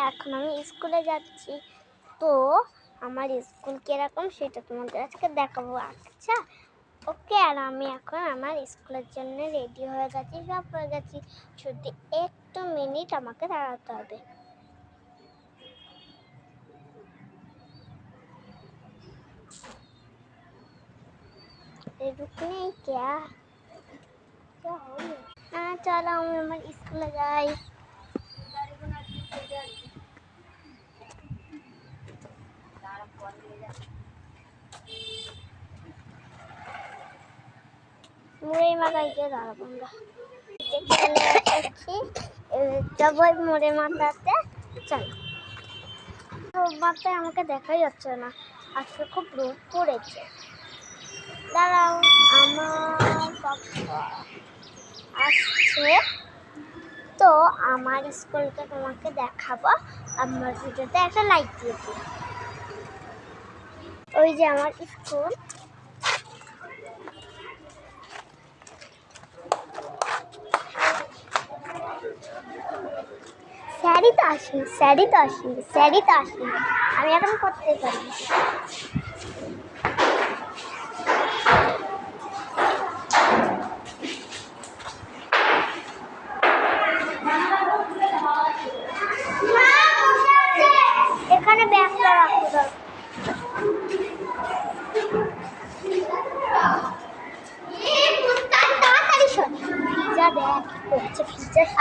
এখন আমি স্কুলে যাচ্ছি। তো আমার স্কুল কিরকম সেটা তোমাদের আজকে দেখাবো। আচ্ছা ওকে, আর আমি এখন আমার স্কুলের জন্য রেডি হয়ে গেছি, সব হয়ে গেছি, শুধু একটু মিনিট আমাকে দাঁড়াতে হবে। रुकने क्या चलो আমি আমার স্কুলে যাই। মুড়ে মাথায় গিয়ে দাঁড়াবো আমরা। চলে এসেছি, যাবো মুড়ে মাথাতে। চলো, মাথায় আমাকে দেখাই যাচ্ছে না, আজকে খুব রোদ পড়েছে। দাঁড়াও, আমার বাবা আসছে, তো আমার স্কুলটা তোমাকে দেখাবো। আমার ভিডিওতে একটা লাইক দিয়ে দিও। ওই যে আমার স্কুল। স্যারই তো আসেনি, আমি এখন করতে পারি। এখানে ব্যাগটা রাখতে দাও।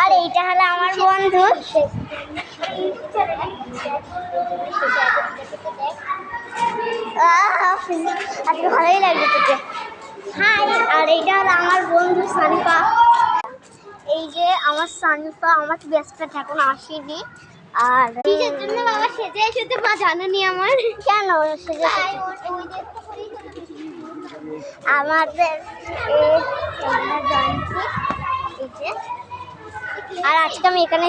আর এইটা হলো আমার বন্ধু। আজকে ভালোই লাগবে তোকে। হ্যাঁ, আর এইটা হলো আমার বন্ধু সানিপা। এই যে আমার সানিপা, আমার বেস্ট ফ্রেন্ড এখন আসেনি। আর কিসের জন্য বাবা সেজে এসেছে মা জানেনি আমার? কেন সেজে আমাদের আর আজকে আমি এখানে